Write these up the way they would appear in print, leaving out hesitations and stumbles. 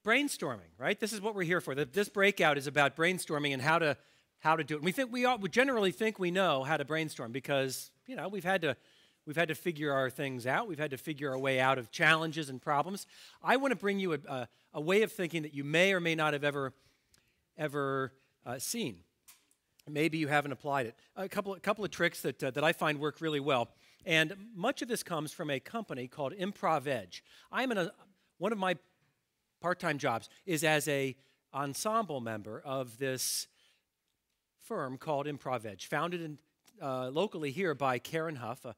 brainstorming, right? This is what we're here for. This breakout is about brainstorming and how to do it. And we generally think we know how to brainstorm because we've had to figure our things out. We've had to figure our way out of challenges and problems. I want to bring you a way of thinking that you may or may not have ever seen. Maybe you haven't applied it. A couple of tricks that I find work really well. And much of this comes from a company called Improv Edge. One of my part-time jobs is as a ensemble member of this firm called Improv Edge, founded locally here by Karen Huff, a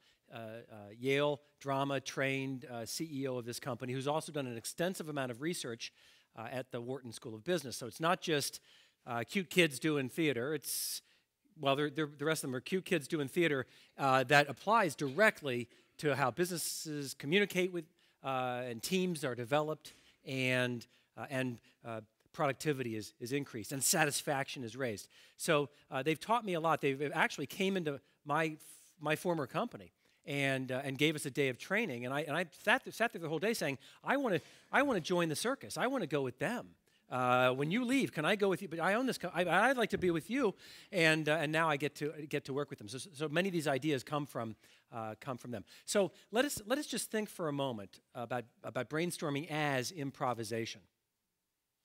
Yale drama-trained CEO of this company, who's also done an extensive amount of research at the Wharton School of Business. So it's not just cute kids doing theater. The rest of them are cute kids doing theater that applies directly to how businesses communicate with and teams are developed and productivity is increased and satisfaction is raised. So they've taught me a lot. They've actually came into my former company and gave us a day of training. And I sat there the whole day saying, I want to join the circus. I want to go with them. When you leave, can I go with you? But I own this. I'd like to be with you, and now I get to work with them. So many of these ideas come from them. So let us just think for a moment about brainstorming as improvisation.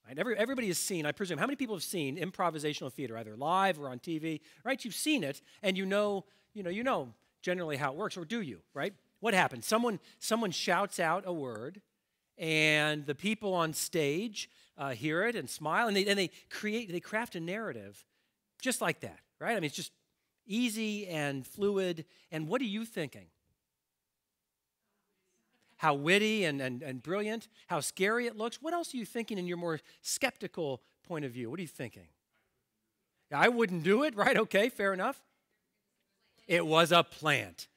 Right? Everybody has seen, I presume. How many people have seen improvisational theater, either live or on TV? Right? You've seen it, and you know generally how it works, or do you? Right? What happens? Someone shouts out a word, and the people on stage hear it and smile, and they craft a narrative just like that, right? I mean, it's just easy and fluid. And what are you thinking? How witty and brilliant, how scary it looks. What else are you thinking in your more skeptical point of view? What are you thinking? I wouldn't do it, right? Okay, fair enough. It was a plant.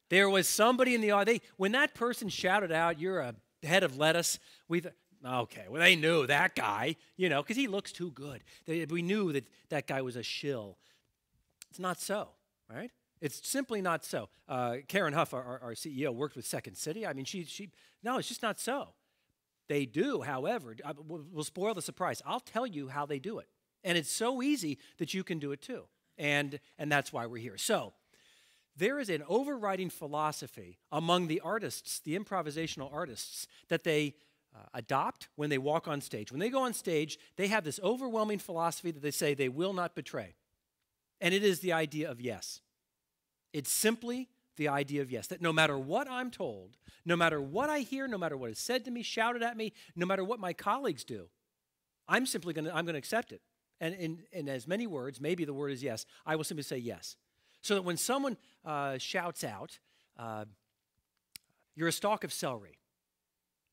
There was somebody in the audience. When that person shouted out, "You're a head of lettuce," okay, well, they knew that guy, because he looks too good. We knew that guy was a shill. It's not so, right? It's simply not so. Karen Huff, our CEO, worked with Second City. I mean, no, it's just not so. They do, however, we'll spoil the surprise. I'll tell you how they do it. And it's so easy that you can do it too. And that's why we're here. So there is an overriding philosophy among the artists, the improvisational artists, that they adopt when they walk on stage. When they go on stage, they have this overwhelming philosophy that they say they will not betray. And it is the idea of yes. It's simply the idea of yes, that no matter what I'm told, no matter what I hear, no matter what is said to me, shouted at me, no matter what my colleagues do, I'm going to accept it. And in as many words, maybe the word is yes, I will simply say yes. So that when someone shouts out, "You're a stalk of celery,"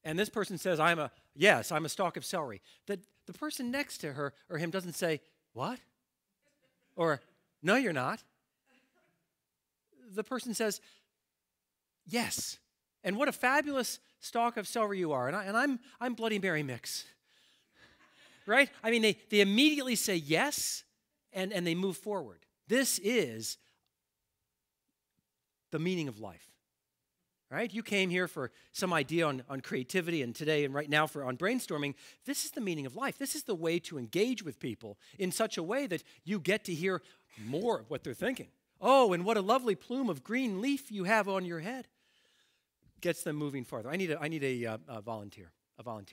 and this person says, I'm a stalk of celery, that the person next to her or him doesn't say, "What?" Or, "No, you're not." The person says, "Yes. And what a fabulous stalk of celery you are. And I'm Bloody Mary mix." Right? I mean, they immediately say yes, and they move forward. This is the meaning of life. Right? You came here for some idea on creativity, and today and right now on brainstorming. This is the meaning of life. This is the way to engage with people in such a way that you get to hear more of what they're thinking. "Oh, and what a lovely plume of green leaf you have on your head." Gets them moving farther. I need a volunteer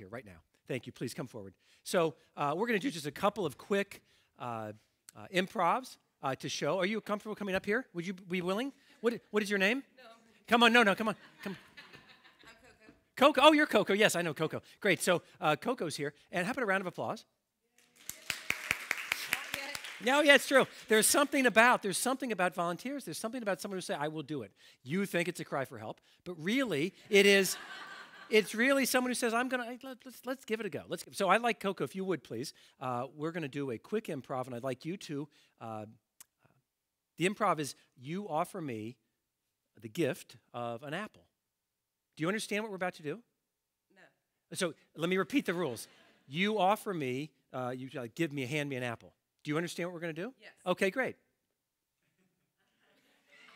right now. Thank you. Please come forward. So we're going to do just a couple of quick improvs to show. Are you comfortable coming up here? Would you be willing? What is your name? No. Come on, come on. I'm Coco. Coco. Oh, you're Coco. Yes, I know Coco. Great. So Coco's here. And how about a round of applause? No, yeah, it's true. There's something about volunteers. There's something about someone who say, "I will do it." You think it's a cry for help, but really it's really someone who says, let's give it a go. So I'd like Coco, if you would please. We're going to do a quick improv, and I'd like you to, the improv is you offer me the gift of an apple. Do you understand what we're about to do? No. So let me repeat the rules. You offer me, hand me an apple. Do you understand what we're going to do? Yes. Okay, great.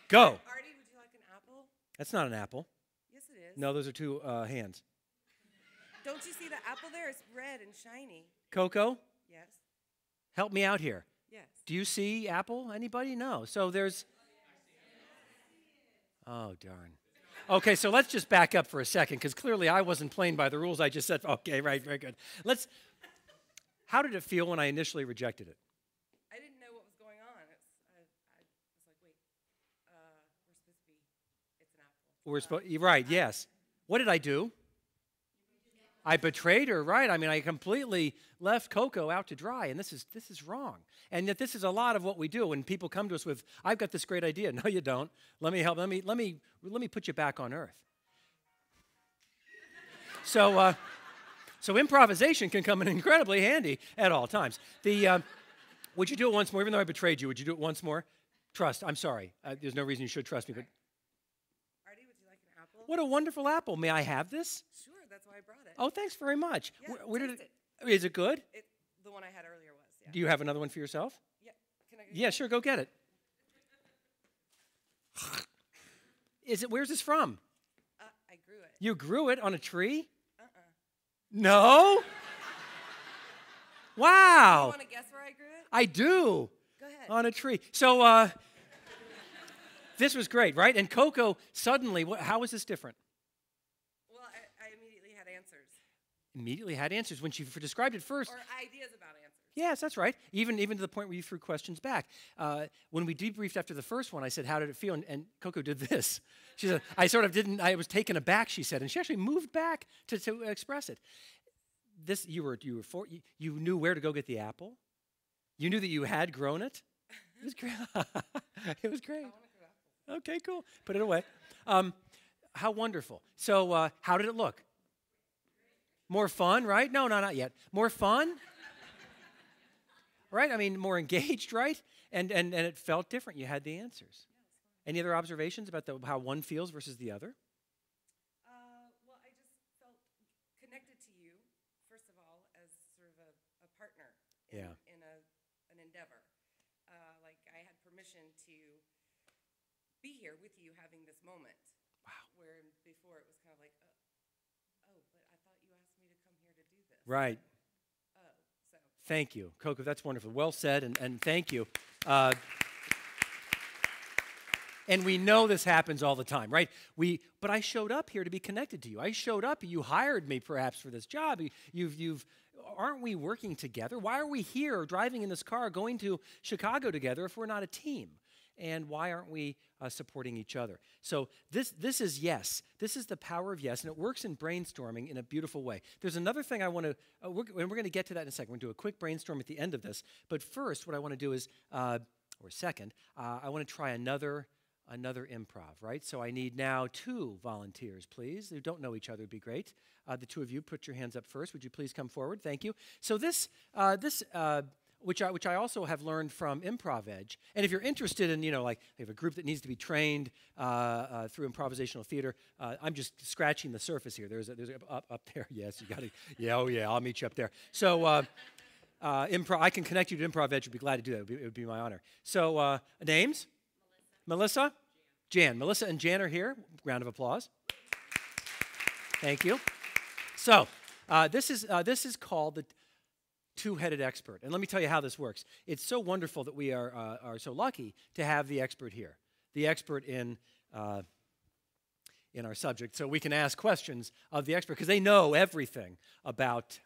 Go. Artie, would you like an apple? That's not an apple. Yes, it is. No, those are two hands. Don't you see the apple there? It's red and shiny. Coco, Yes. help me out here. Yes. Do you see apple? Anybody? No. So there's... Oh, darn. Okay, so let's just back up for a second, because clearly I wasn't playing by the rules I just said. Okay, right, very good. How did it feel when I initially rejected it? I didn't know what was going on. I was like, wait, we're supposed to be, it's an apple. Right, yes. What did I do? I betrayed her, right? I mean, I completely left Coco out to dry, and this is wrong. And yet this is a lot of what we do when people come to us with, I've got this great idea. No, you don't. Let me help. Let me put you back on earth. So improvisation can come in incredibly handy at all times. Would you do it once more, even though I betrayed you? Would you do it once more? Trust. I'm sorry. There's no reason you should trust me, but. Artie, would you like an apple? What a wonderful apple. May I have this? Sure, that's why I brought it. Oh, thanks very much. Yeah, Where did taste it? Is it good? The one I had earlier was, yeah. Do you have another one for yourself? Yeah. Can I go Yeah, sure. Go get it. Where's this from? I grew it. You grew it on a tree? Uh-uh. No? Wow. You want to guess where I grew it? I do. Go ahead. On a tree. So this was great, right? And Coco, suddenly, how was this different? Well, I immediately had answers. Immediately had answers when she described it first. Or ideas about answers. Yes, that's right. Even to the point where you threw questions back. When we debriefed after the first one, I said, "How did it feel?" And Coco did this. She said, "I sort of didn't. I was taken aback." She said, and she actually moved back to express it. You knew where to go get the apple. You knew that you had grown it. It was great. It was great. I want to grow apples. Okay, cool. Put it away. How wonderful. So, how did it look? More fun, right? No, not yet. More fun. Right? I mean, more engaged, right? And it felt different. You had the answers. Yeah, Any other observations about how one feels versus the other? Well, I just felt connected to you, first of all, as sort of a partner in an endeavor. Like I had permission to be here with you having this moment. Wow. Where before it was kind of like, oh, but I thought you asked me to come here to do this. Right. So. Thank you, Coco. That's wonderful. Well said, and thank you. And we know this happens all the time, right? But I showed up here to be connected to you. I showed up. You hired me, perhaps, for this job. Aren't we working together? Why are we here, driving in this car, going to Chicago together if we're not a team? And why aren't we supporting each other? So this is yes. This is the power of yes, and it works in brainstorming in a beautiful way. There's another thing I want to, and we're going to get to that in a second. We're going to do a quick brainstorm at the end of this. But first, what I want to do is, I want to try another improv, right? So I need now 2 volunteers, please, who don't know each other would be great. The 2 of you, put your hands up first. Would you please come forward? Thank you. So which I also have learned from Improv Edge. And if you're interested in, like, they have a group that needs to be trained through improvisational theater, I'm just scratching the surface here. There's up there. Yes, you got to. Yeah, oh yeah, I'll meet you up there. So I can connect you to Improv Edge. I'd be glad to do that. It would be my honor. So names? Melissa? Jan. Melissa and Jan are here. Round of applause. Thank you. So this is called the two-headed expert. And let me tell you how this works. It's so wonderful that we are so lucky to have the expert here, the expert in our subject, so we can ask questions of the expert because they know everything about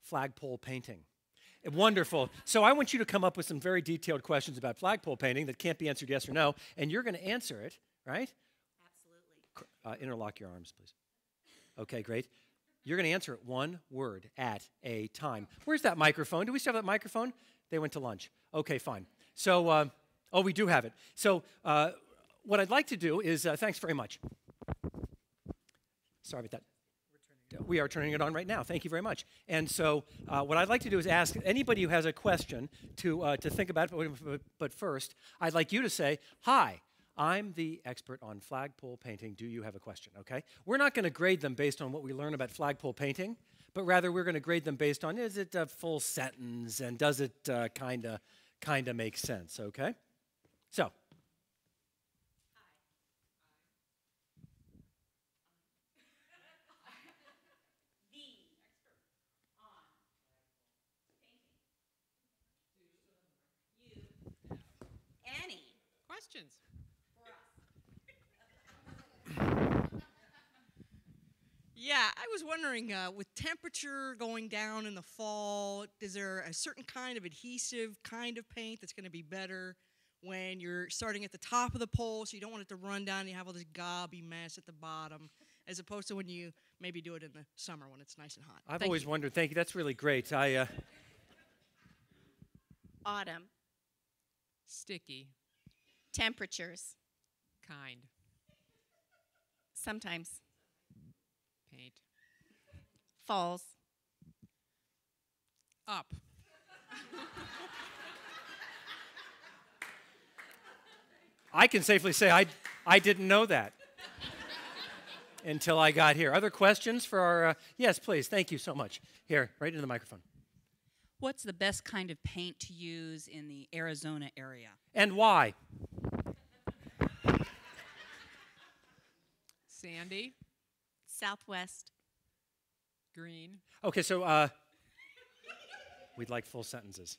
flagpole painting. Wonderful. So I want you to come up with some very detailed questions about flagpole painting that can't be answered yes or no, and you're going to answer it, right? Absolutely. Interlock your arms, please. Okay, great. You're going to answer it one word at a time. Where's that microphone? Do we still have that microphone? They went to lunch. Okay, fine. So, we do have it. So what I'd like to do is, thanks very much. Sorry about that. We are turning it on right now. Thank you very much. And so what I'd like to do is ask anybody who has a question to think about it. But first, I'd like you to say, hi, I'm the expert on flagpole painting. Do you have a question? Okay? We're not going to grade them based on what we learn about flagpole painting, but rather we're going to grade them based on, is it a full sentence and does it kind of make sense? Okay? So. questions. Yeah, I was wondering, with temperature going down in the fall, is there a certain kind of adhesive kind of paint that's going to be better when you're starting at the top of the pole, so you don't want it to run down and you have all this gobby mess at the bottom, as opposed to when you maybe do it in the summer when it's nice and hot? I've always wondered. Thank you. That's really great. Autumn. Sticky. Temperatures. Kind. Sometimes. Paint. Falls. Up. I can safely say I didn't know that until I got here. Other questions for our? Yes, please. Thank you so much. Here, right into the microphone. What's the best kind of paint to use in the Arizona area? And why? Sandy. Southwest. Green. Okay, so we'd like full sentences.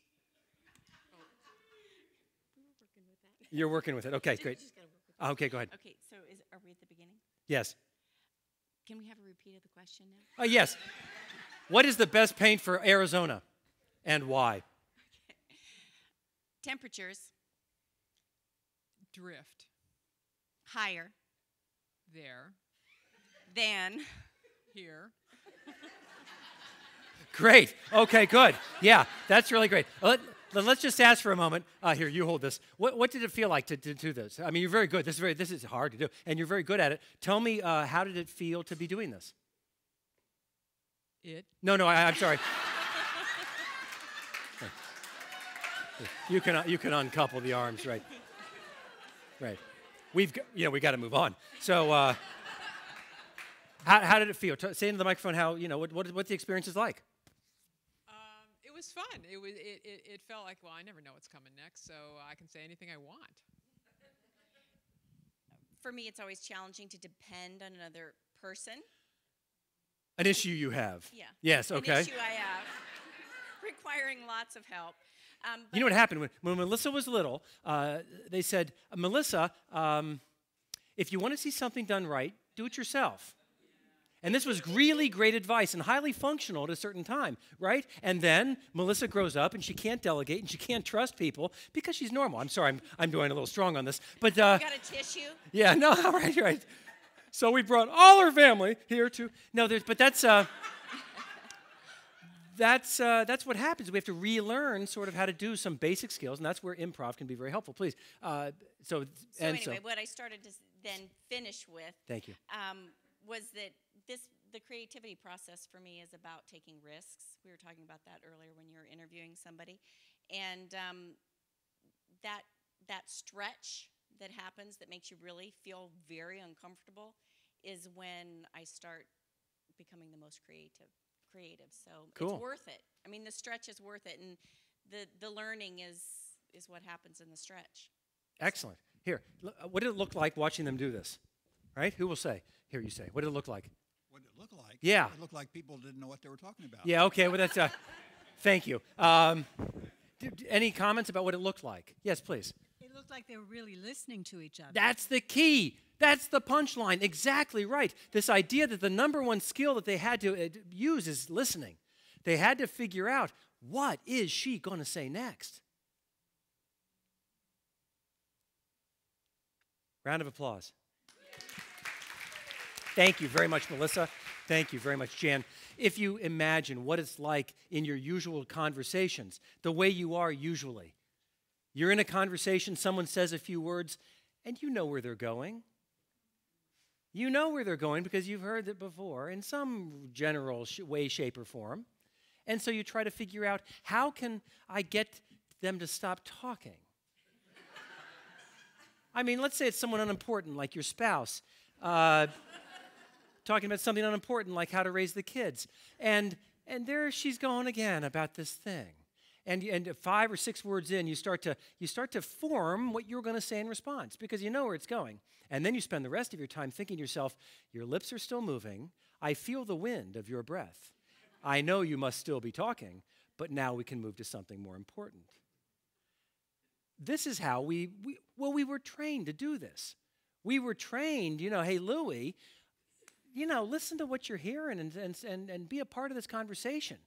You're working with it. Okay, great. Okay, go ahead. Okay, so are we at the beginning? Yes. Can we have a repeat of the question now? Yes. What is the best paint for Arizona, and why? Temperatures. Drift. Higher. There. Than. Here. Great. Okay, good. Yeah, that's really great. Let's just ask for a moment. Here, you hold this. What did it feel like to do this? I mean, you're very good. This is hard to do, and you're very good at it. Tell me, how did it feel to be doing this? It. No, I'm sorry. You can uncouple the arms, right? Right. We got to move on. So, how did it feel? Say into the microphone how what the experience is like. It was fun. It felt like, well, I never know what's coming next, so I can say anything I want. For me, it's always challenging to depend on another person. An issue you have. Yeah. Yes. Okay. An issue I have, requiring lots of help. You know what happened when Melissa was little? They said, Melissa, if you want to see something done right, do it yourself. And this was really great advice and highly functional at a certain time, right? And then Melissa grows up and she can't delegate and she can't trust people because she's normal. I'm sorry, I'm doing a little strong on this, but you got a tissue? Yeah, no, right. So we brought all our family here to that's what happens. We have to relearn sort of how to do some basic skills, and that's where improv can be very helpful. Please. What I started to then finish with. Thank you. Was that the creativity process for me is about taking risks. We were talking about that earlier when you were interviewing somebody, and that stretch that happens that makes you really feel very uncomfortable is when I start becoming the most creative. So cool. It's worth it. I mean, the stretch is worth it, and the learning is what happens in the stretch. Excellent. Here, what did it look like watching them do this? Right? Who will say? Here, you say. What did it look like? What did it look like? Yeah. It looked like people didn't know what they were talking about. Yeah, okay. Well, that's, thank you. Any comments about what it looked like? Yes, please. It looked like they were really listening to each other. That's the key. That's the punchline. Exactly right. This idea that the number one skill that they had to use is listening. They had to figure out, what is she going to say next? Round of applause. Thank you very much, Melissa. Thank you very much, Jan. If you imagine what it's like in your usual conversations, the way you are usually. You're in a conversation, someone says a few words, and you know where they're going. You know where they're going because you've heard it before in some general way, shape, or form. And so you try to figure out, how can I get them to stop talking? I mean, let's say it's someone unimportant, like your spouse, talking about something unimportant, like how to raise the kids. And there she's going again about this thing. And 5 or 6 words in, you start to form what you're going to say in response because you know where it's going. And then you spend the rest of your time thinking to yourself, your lips are still moving. I feel the wind of your breath. I know you must still be talking, but now we can move to something more important. this is how we were trained to do this. We were trained, hey, Louie, listen to what you're hearing and be a part of this conversation.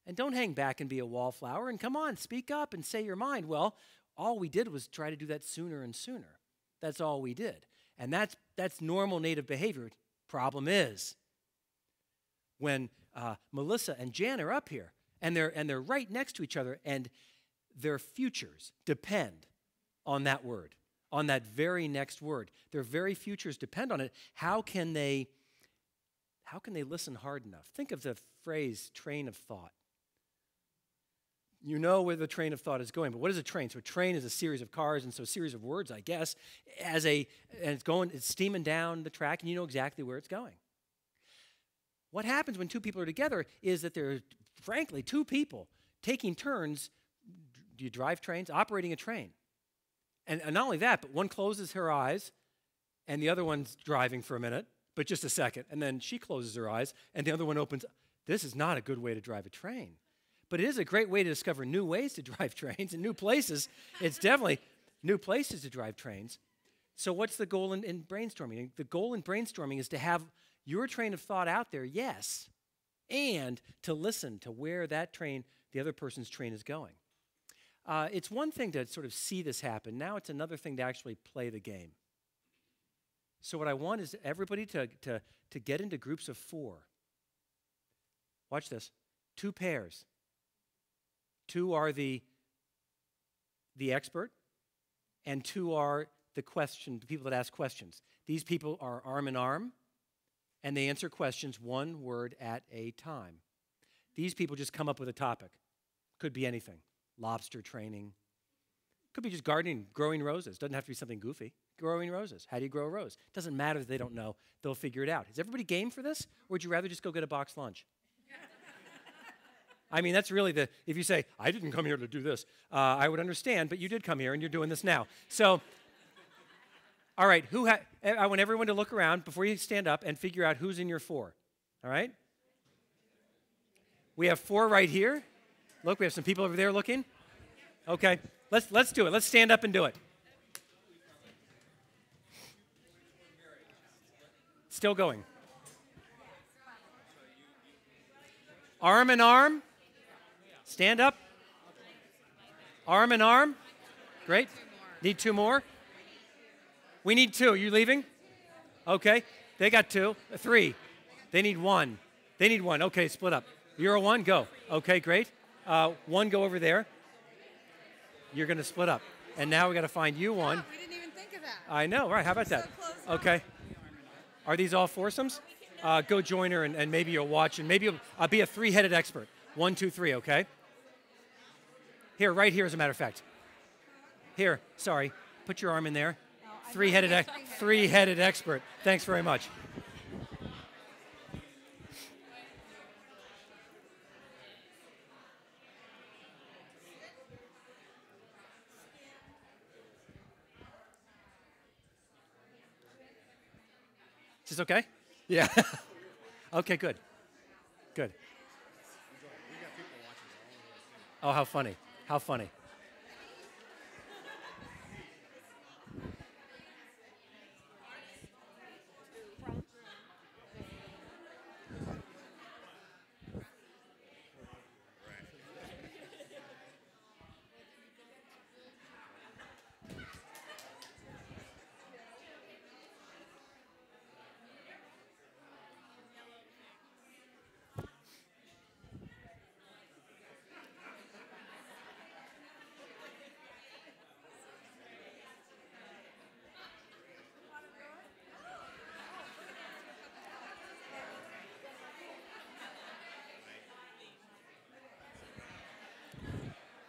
And don't hang back and be a wallflower. And come on, speak up and say your mind. Well, all we did was try to do that sooner and sooner. That's all we did. And that's normal native behavior. Problem is, when Melissa and Jan are up here, and they're right next to each other, and their futures depend on that word, on that very next word. Their very futures depend on it. How can they listen hard enough? Think of the phrase train of thought. You know where the train of thought is going, but what is a train? So a train is a series of cars, and so a series of words, I guess, and it's steaming down the track, and you know exactly where it's going. What happens when two people are together is that there are, frankly, two people taking turns. Do you drive trains? Operating a train. And not only that, but one closes her eyes, and the other one's driving for a minute, but just a second, and then she closes her eyes, and the other one opens. This is not a good way to drive a train. But it is a great way to discover new ways to drive trains and new places. It's definitely new places to drive trains. So what's the goal in brainstorming? The goal in brainstorming is to have your train of thought out there, yes, and to listen to where that train, the other person's train is going. It's one thing to sort of see this happen. Now it's another thing to actually play the game. So what I want is everybody to get into groups of 4. Watch this. 2 pairs. 2 are the expert, and 2 are the people that ask questions. These people are arm in arm, and they answer questions one word at a time. These people just come up with a topic. Could be anything. Lobster training. Could be just gardening, growing roses. Doesn't have to be something goofy. Growing roses. How do you grow a rose? Doesn't matter if they don't know. They'll figure it out. Is everybody game for this? Or would you rather just go get a boxed lunch? I mean, that's really if you say, I didn't come here to do this, I would understand, but you did come here and you're doing this now. So, all right, I want everyone to look around before you stand up and figure out who's in your 4. All right? We have 4 right here. Look, we have some people over there looking. Okay, let's do it. Let's stand up and do it. Still going. Arm in arm. Stand up. Arm in arm. Great. Need 2 more? We need 2. You leaving? Okay. They got 2. 3. They need 1. They need 1. Okay, split up. You're a 1? Go. Okay, great. 1, go over there. You're going to split up. And now we got to find you 1. We didn't even think of that. I know, right. How about that? Okay. Are these all foursomes? Go join her, and maybe you'll watch, and maybe I'll be a 3-headed expert. 1, 2, 3, okay? Here, right here, as a matter of fact. Here, sorry. Put your arm in there. 3-headed expert. Thanks very much. Is this okay? Yeah. Okay, good. Good. Oh, how funny. How funny.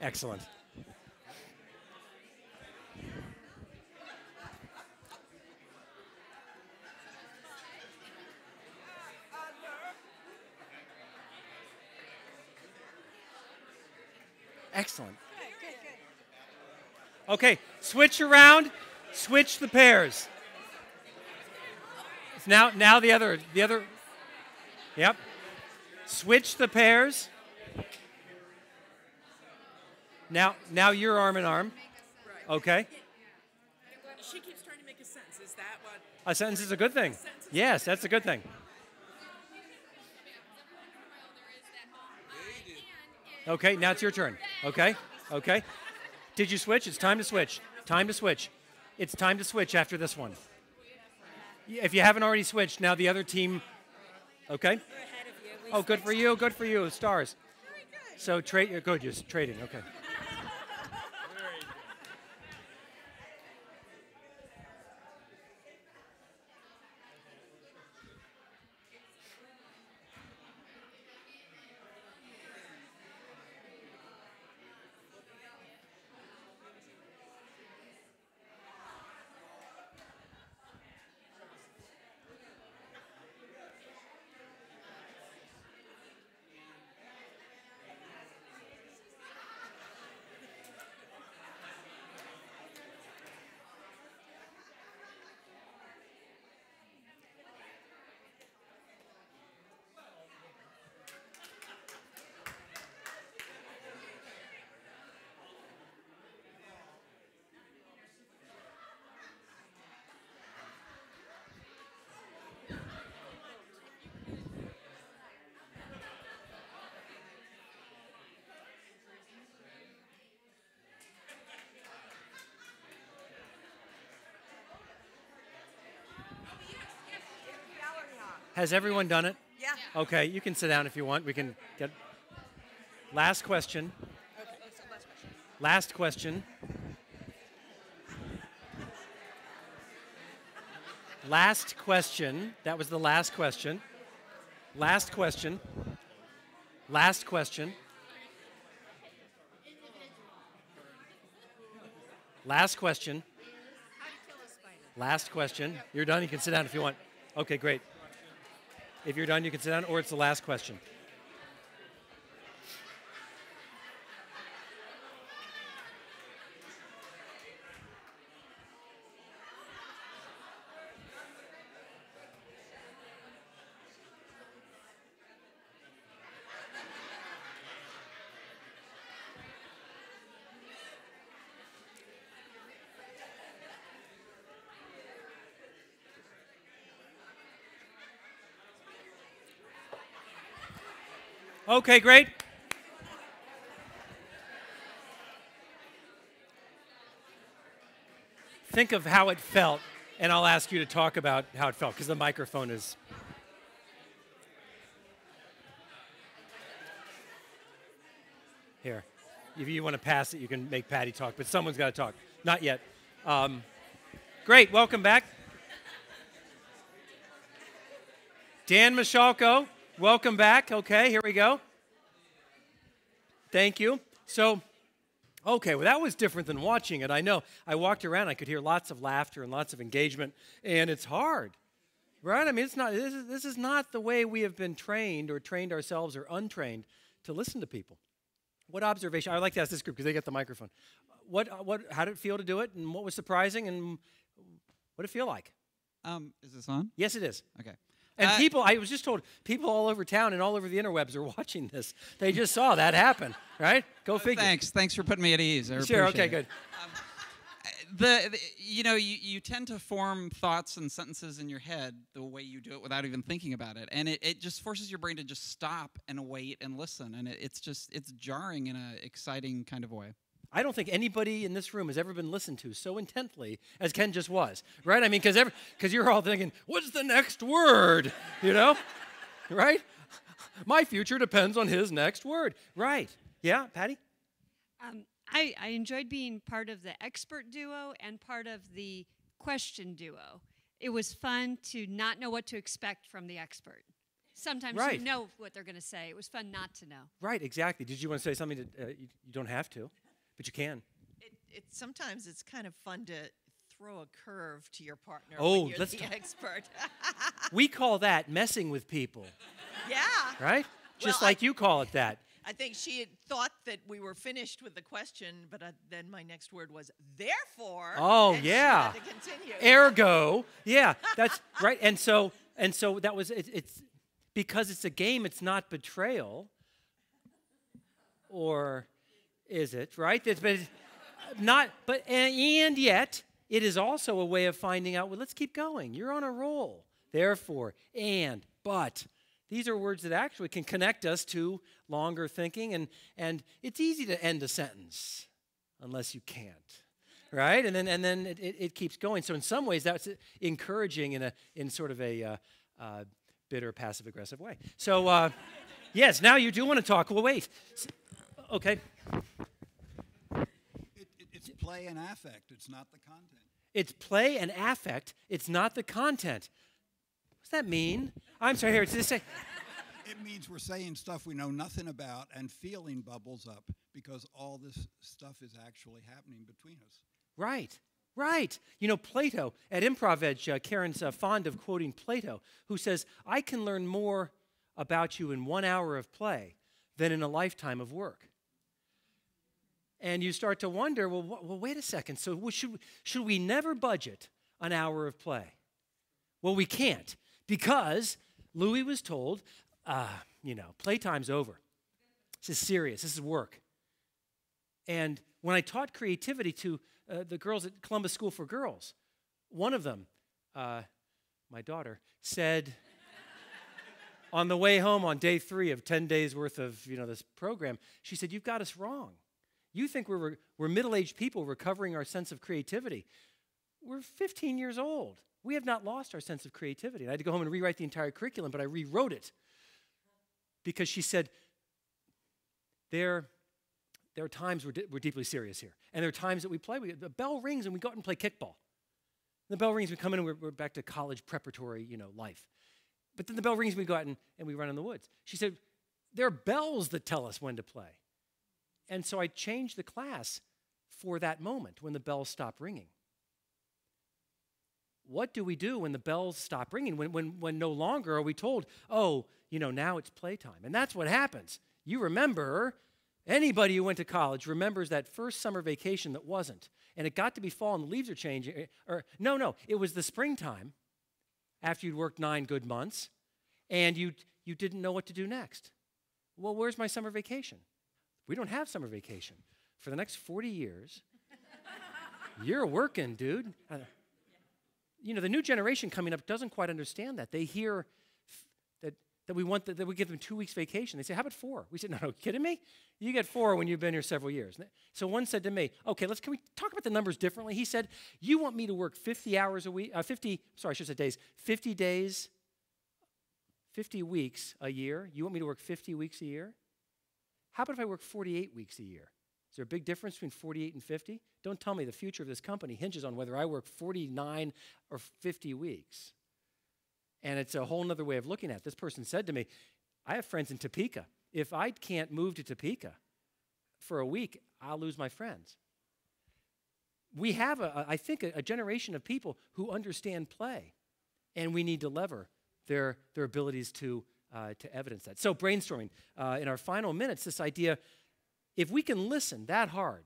Excellent. Excellent. Okay, switch around. Switch the pairs. Now the other. Yep. Switch the pairs. Now you're arm in arm. Okay? She keeps trying to make a sentence. Is that what? A sentence is a good thing. Yes, that's a good thing. Okay, now it's your turn. Okay? Okay. Did you switch? It's time to switch. Time to switch. It's time to switch after this one. If you haven't already switched, now the other team. Okay? Oh, good for you. Good for you. Stars. So trade. You're good. You're trading. Okay. Has everyone done it? Yeah. Okay, you can sit down if you want. We can get. Last question. Okay. So last question. Last question. Last question. That was the last question. Last question. Last question. Last question. Last question. You're done. You can sit down if you want. Okay, great. If you're done, you can sit down, or it's the last question. Okay, great. Think of how it felt, and I'll ask you to talk about how it felt, because the microphone is... Here. If you want to pass it, you can make Patty talk, but someone's got to talk. Not yet. Great, welcome back. Dan Michalko, welcome back. Okay, here we go. Thank you. So, okay, well, that was different than watching it. I know. I walked around, I could hear lots of laughter and lots of engagement, and it's hard, right? I mean, it's not. This is not the way we have been trained or trained ourselves or untrained to listen to people. What observation? I'd like to ask this group because they get the microphone. How did it feel to do it, and what was surprising, and what did it feel like? Is this on? Yes, it is. Okay. And people, I was just told, people all over town and all over the interwebs are watching this. They just saw that happen, right? Go figure. Thanks for putting me at ease. Sure, okay, good. You tend to form thoughts and sentences in your head the way you do it without even thinking about it. And it just forces your brain to just stop and wait and listen. And it's jarring in an exciting kind of way. I don't think anybody in this room has ever been listened to so intently as Ken just was, right? I mean, because you're all thinking, what's the next word, you know? Right? My future depends on his next word. Right. Yeah, Patty? I enjoyed being part of the expert duo and part of the question duo. It was fun to not know what to expect from the expert. Sometimes you know what they're going to say. It was fun not to know. Right, exactly. Did you want to say something that you don't have to? But you can. Sometimes it's kind of fun to throw a curve to your partner when you're the expert. We call that messing with people. Yeah. Right? Just like you call it that. I think she had thought that we were finished with the question, but then my next word was therefore. Oh, and yeah. she had to continue. Ergo. Yeah, that's right. And so that was, it's because it's a game, it's not betrayal. Or... Is it, right? And yet, it is also a way of finding out, well, let's keep going. You're on a roll. Therefore, and, but. These are words that actually can connect us to longer thinking, and it's easy to end a sentence unless you can't, right? And then it keeps going. So in some ways, that's encouraging in sort of a bitter, passive-aggressive way. So yes, now you do want to talk. Well, wait. Okay. It's play and affect. It's not the content. It's play and affect. It's not the content. What's that mean? I'm sorry, here, it's say. It means we're saying stuff we know nothing about, and feeling bubbles up because all this stuff is actually happening between us. Right. You know, Plato, at Improv Edge, Karen's fond of quoting Plato, who says, I can learn more about you in 1 hour of play than in a lifetime of work. And you start to wonder, well, wait a second. So should we never budget an hour of play? Well, we can't, because Louis was told, playtime's over. This is serious. This is work. And when I taught creativity to the girls at Columbus School for Girls, one of them, my daughter, said on the way home on day 3 of 10 days worth of this program, she said, "You've got us wrong. You think we're middle-aged people recovering our sense of creativity. We're 15 years old. We have not lost our sense of creativity." And I had to go home and rewrite the entire curriculum, but I rewrote it because she said, there are times we're deeply serious here. And there are times that we play. The bell rings and we go out and play kickball. The bell rings, we come in and we're back to college preparatory, life. But then the bell rings and we go out and we run in the woods. She said, there are bells that tell us when to play. And so I changed the class for that moment when the bells stop ringing. What do we do when the bells stop ringing? When no longer are we told, now it's playtime. And that's what happens. You remember, anybody who went to college remembers that first summer vacation that wasn't. And it got to be fall and the leaves are changing. It was the springtime after you'd worked 9 good months and you didn't know what to do next. Well, where's my summer vacation? We don't have summer vacation. For the next 40 years, you're working, dude. The new generation coming up doesn't quite understand that. They hear that we give them 2 weeks vacation. They say, how about 4? We said, no, kidding me? You get 4 when you've been here several years. So one said to me, okay, can we talk about the numbers differently? He said, you want me to work 50 hours a week, 50 days, 50 weeks a year? You want me to work 50 weeks a year? How about if I work 48 weeks a year? Is there a big difference between 48 and 50? Don't tell me the future of this company hinges on whether I work 49 or 50 weeks. And it's a whole other way of looking at it. This person said to me, I have friends in Topeka. If I can't move to Topeka for a week, I'll lose my friends. We have, I think, a generation of people who understand play, and we need to lever their abilities to evidence that. So brainstorming. In our final minutes, this idea, if we can listen that hard,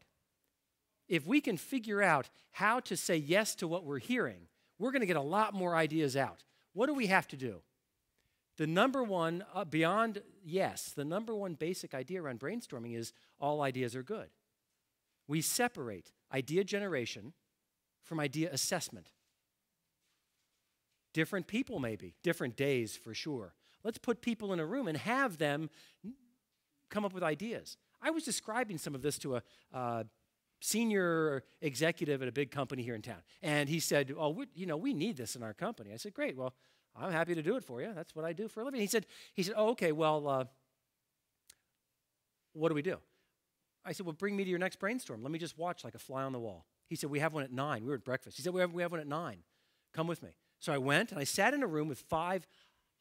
if we can figure out how to say yes to what we're hearing, we're going to get a lot more ideas out. What do we have to do? The number one, beyond yes, the number one basic idea around brainstorming is all ideas are good. We separate idea generation from idea assessment. Different people maybe, different days for sure. Let's put people in a room and have them come up with ideas. I was describing some of this to a senior executive at a big company here in town. And he said, we need this in our company. I said, great, well, I'm happy to do it for you. That's what I do for a living. He said, oh, okay, well, what do we do? I said, well, bring me to your next brainstorm. Let me just watch like a fly on the wall. He said, we have one at 9. We were at breakfast. He said, we have one at 9. Come with me. So I went and I sat in a room with 5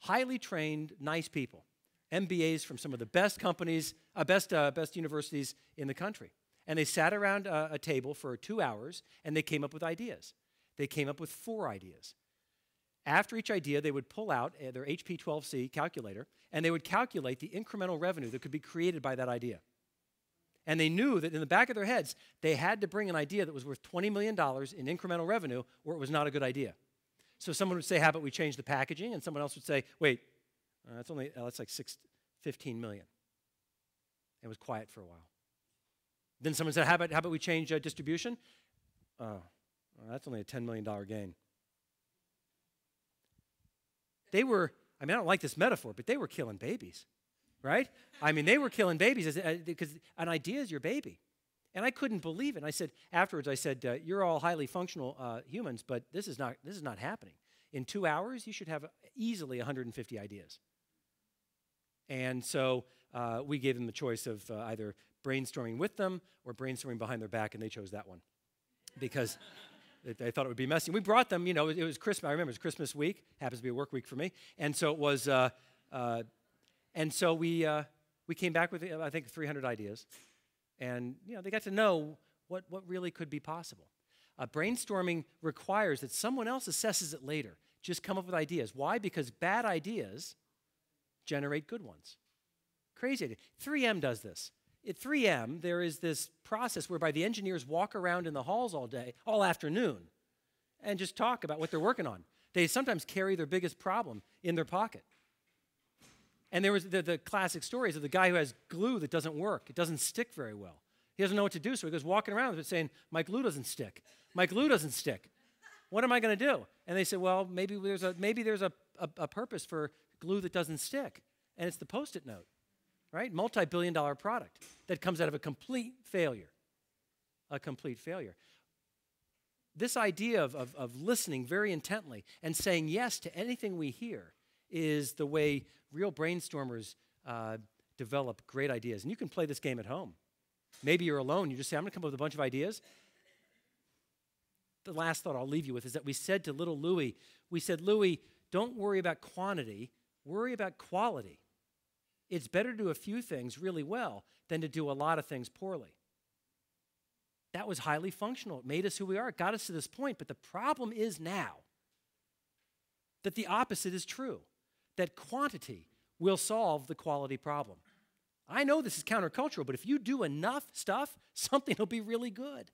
highly trained, nice people, MBAs from some of the best companies, best universities in the country. And they sat around a table for 2 hours, and they came up with ideas. They came up with 4 ideas. After each idea, they would pull out their HP 12C calculator, and they would calculate the incremental revenue that could be created by that idea. And they knew that in the back of their heads, they had to bring an idea that was worth $20 million in incremental revenue, or it was not a good idea. So someone would say, how about we change the packaging? And someone else would say, wait, that's like 15 million. It was quiet for a while. Then someone said, how about we change distribution? Oh, well, that's only a $10 million gain. They were, I mean, I don't like this metaphor, but they were killing babies, right? I mean, they were killing babies because an idea is your baby. And I couldn't believe it. And I said, afterwards, I said, you're all highly functional humans, but this is not happening. In 2 hours, you should have easily 150 ideas. And so we gave them the choice of either brainstorming with them or brainstorming behind their back, and they chose that one because they thought it would be messy. We brought them, you know, it was Christmas. I remember it was Christmas week. Happens to be a work week for me. And so it was, we came back with, I think, 300 ideas. And, you know, they got to know what really could be possible. Brainstorming requires that someone else assesses it later. Just come up with ideas. Why? Because bad ideas generate good ones. Crazy idea. 3M does this. At 3M, there is this process whereby the engineers walk around in the halls all day, all afternoon, and just talk about what they're working on. They sometimes carry their biggest problem in their pocket. And there was the classic stories of the guy who has glue that doesn't work. It doesn't stick very well. He doesn't know what to do, so he goes walking around with it saying, my glue doesn't stick. My glue doesn't stick. What am I going to do? And they said, well, maybe there's a purpose for glue that doesn't stick, and it's the Post-it note, right? Multi-billion-dollar product that comes out of a complete failure. A complete failure. This idea of listening very intently and saying yes to anything we hear is the way real brainstormers develop great ideas. And you can play this game at home. Maybe you're alone. You just say, I'm going to come up with a bunch of ideas. The last thought I'll leave you with is that we said to little Louie, Louie, don't worry about quantity, worry about quality. It's better to do a few things really well than to do a lot of things poorly. That was highly functional. It made us who we are. It got us to this point. But the problem is now that the opposite is true, that quantity will solve the quality problem. I know this is countercultural, but if you do enough stuff, something will be really good.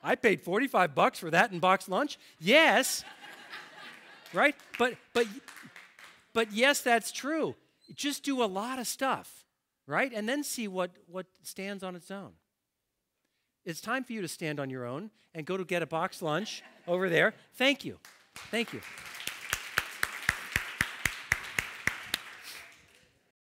I paid $45 for that in box lunch. Yes, right? But yes, that's true. Just do a lot of stuff, right? And then see what stands on its own. It's time for you to stand on your own and go to get a box lunch over there. Thank you. Thank you.